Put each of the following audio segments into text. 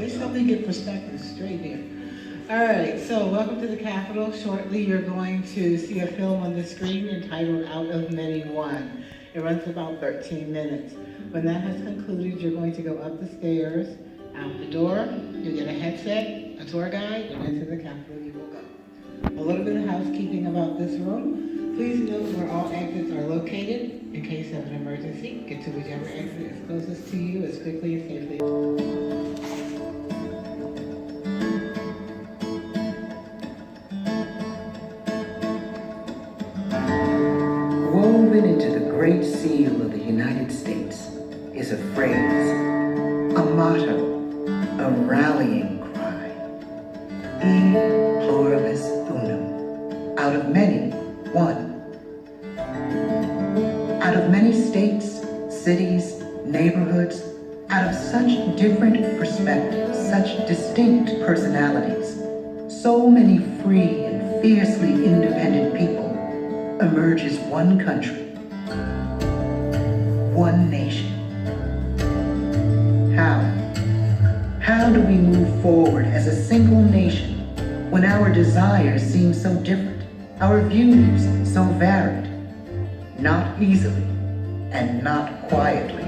Just help me get perspective straight here. All right, so welcome to the Capitol. Shortly, you're going to see a film on the screen entitled Out of Many One. It runs about 13 minutes. When that has concluded, you're going to go up the stairs, out the door, you'll get a headset, a tour guide, and into the Capitol you will go. A little bit of housekeeping about this room. Please note where all exits are located. In case of an emergency, get to whichever exit is closest to you as quickly and safely. Woven into the Great Seal of the United States is a phrase, a motto, a rallying cry. E pluribus unum. Out of many, one. Out of many states, cities, neighborhoods, out of such different perspectives, such distinct personalities, so many free and fiercely independent people emerges one country, one nation. How? How do we move forward as a single nation when our desires seem so different, our views so varied? Not easily and not quietly.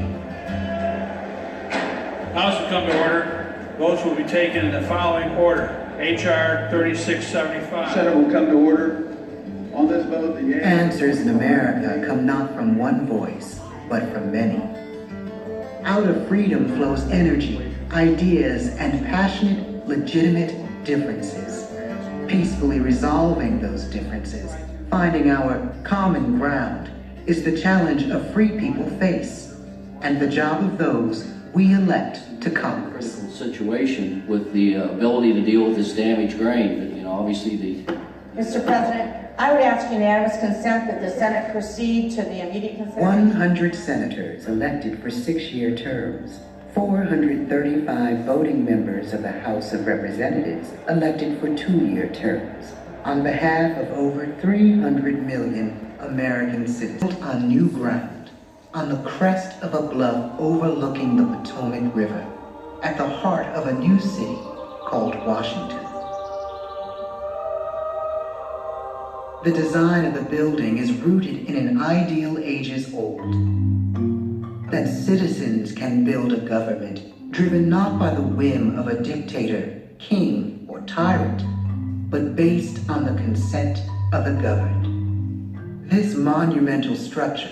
House will come to order. Votes will be taken in the following order. H.R. 3675. Senate will come to order. On this vote, the yeas. Answers in America come not from one voice, but from many. Out of freedom flows energy, ideas, and passionate, legitimate differences. Peacefully resolving those differences, finding our common ground, is the challenge of free people face, and the job of those we elect to Congress. Situation with the ability to deal with this damaged grain, but obviously the... Mr. President, I would ask unanimous consent that the Senate proceed to the immediate consideration. 100 senators elected for 6-year terms. 435 voting members of the House of Representatives elected for 2-year terms. On behalf of over 300 million American citizens on new ground, on the crest of a bluff overlooking the Potomac River, at the heart of a new city called Washington. The design of the building is rooted in an ideal ages old, that citizens can build a government driven not by the whim of a dictator, king, or tyrant, but based on the consent of the governed. This monumental structure,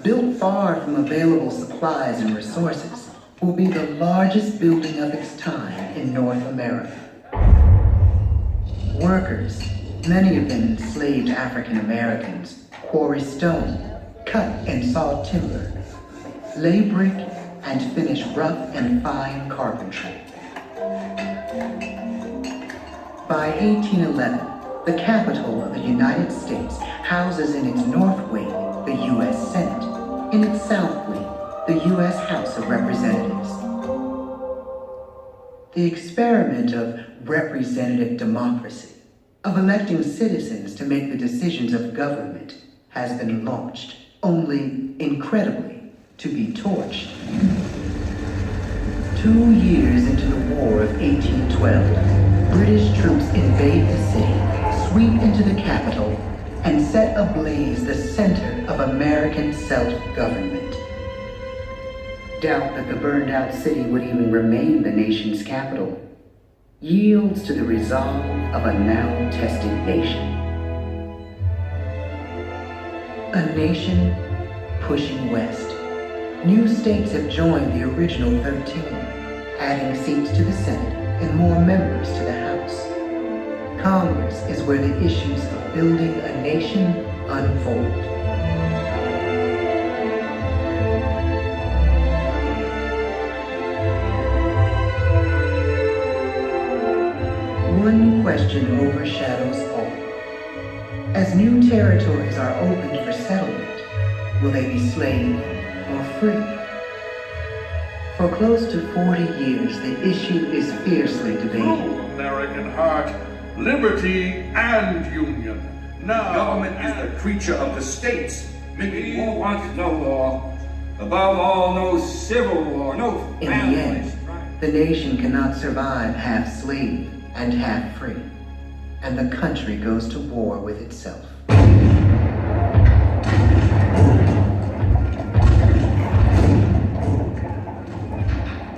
built far from available supplies and resources, will be the largest building of its time in North America. Workers, many of them enslaved African Americans, quarry stone, cut and saw timber, lay brick, and finish rough and fine carpentry. By 1811, the capital of the United States houses in its north wing the U.S. Senate, in its south wing the U.S. House of Representatives. The experiment of representative democracy, of electing citizens to make the decisions of government, has been launched, only, incredibly, to be torched. 2 years into the War of 1812, British troops invade the city, sweep into the capital, and set ablaze the center of American self-government. Doubt that the burned-out city would even remain the nation's capital yields to the resolve of a now-tested nation. A nation pushing west. New states have joined the original 13, adding seats to the Senate and more members to the House. Congress is where the issues of building a nation unfold. One question overshadows all. As new territories are opened for settlement, will they be slave or free? For close to 40 years, the issue is fiercely debated. American heart, liberty and union. Now, Government is the creature of the states. Making war wants no law. Above all, no civil war, no In family the end, strife. The nation cannot survive half slave and half free, and the country goes to war with itself.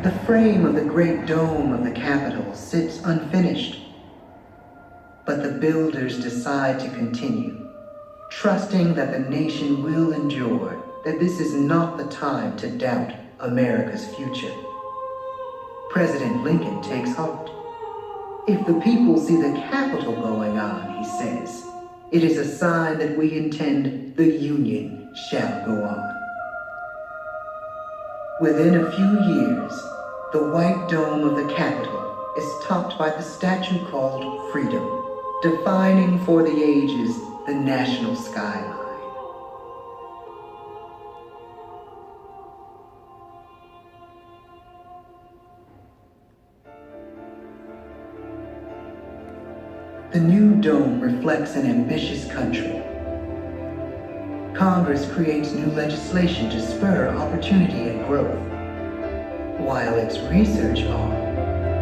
The frame of the great dome of the Capitol sits unfinished, but the builders decide to continue, trusting that the nation will endure, that this is not the time to doubt America's future. President Lincoln takes heart. If the people see the Capitol going on, he says, it is a sign that we intend the Union shall go on. Within a few years, the white dome of the Capitol is topped by the statue called Freedom, defining for the ages the national skyline. The new dome reflects an ambitious country. Congress creates new legislation to spur opportunity and growth, while its research arm,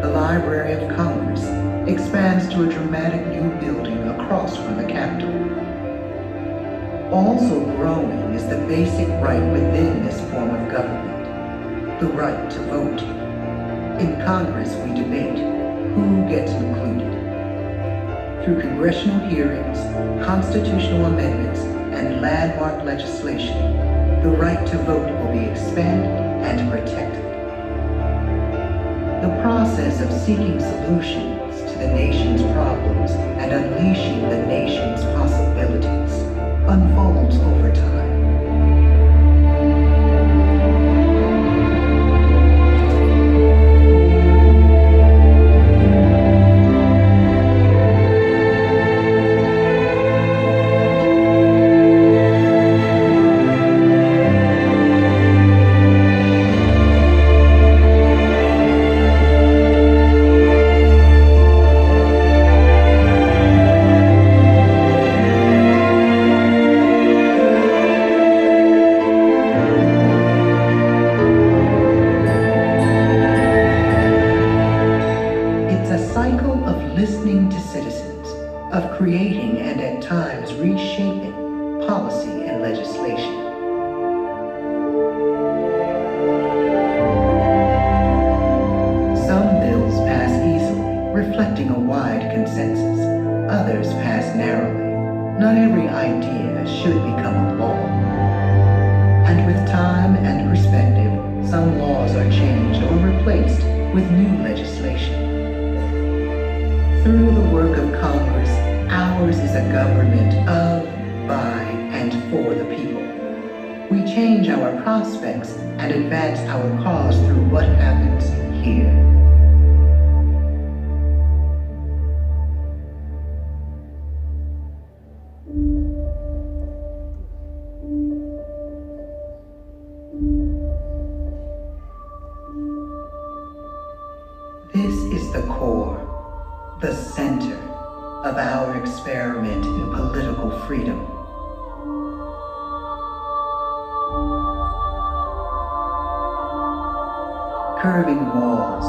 the Library of Congress, expands to a dramatic new building across from the Capitol. Also growing is the basic right within this form of government, the right to vote. In Congress, we debate who gets included. Through congressional hearings, constitutional amendments, and landmark legislation, the right to vote will be expanded and protected. The process of seeking solutions to the nation's problems and unleashing the nation's possibilities unfolds over time. Creating and at times reshaping policy and legislation. Some bills pass easily, reflecting a wide consensus. Others pass narrowly. Not every idea should become a law. And with time and perspective, some laws are changed or replaced with new legislation. Through the work of Congress, ours is a government of, by, and for the people. We change our prospects and advance our cause through what happens here. This is the core, the center of our experiment in political freedom. Curving walls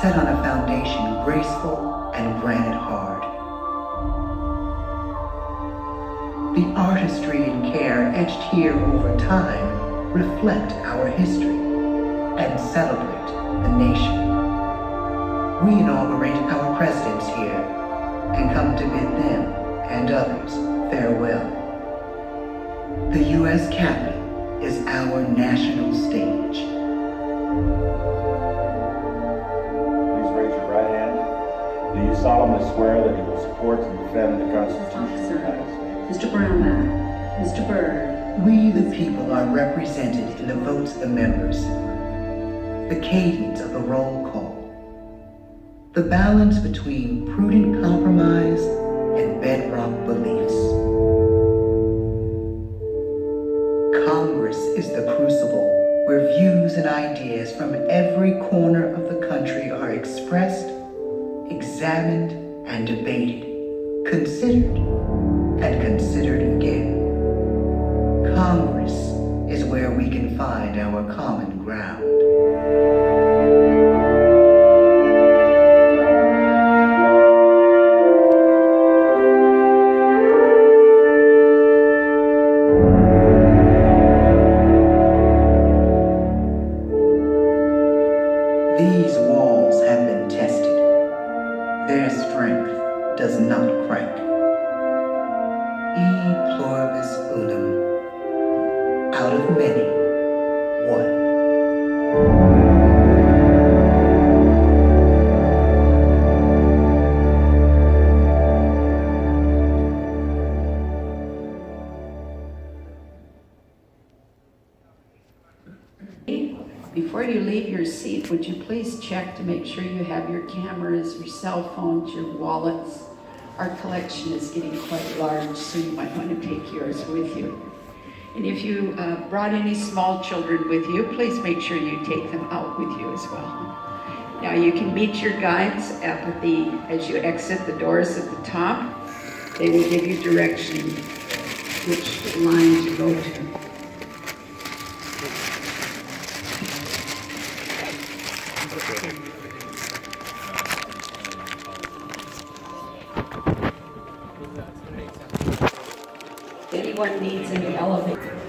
set on a foundation graceful and granite hard. The artistry and care etched here over time reflect our history and celebrate the nation. We inaugurate our presidents here and come to bid them and others farewell. The U.S. Capitol is our national stage. Please raise your right hand. Do you solemnly swear that you will support and defend the Constitution of the United States? Mr. Brownback, Mr. Byrd. We, the people, are represented in the votes of the members, the cadence of the roll call, the balance between prudent compromise and bedrock beliefs. Congress is the crucible where views and ideas from every corner of the country are expressed, examined, and debated, considered, and considered again. Congress is where we can find our common ground. These walls have been tested. Their strength does not crack. E pluribus unum. Out of many, one. Before you leave your seat, would you please check to make sure you have your cameras, your cell phones, your wallets? Our collection is getting quite large, so you might want to take yours with you. And if you brought any small children with you, please make sure you take them out with you as well. Now you can meet your guides as you exit the doors at the top. They will give you direction which line to go to. If anyone needs any elevator.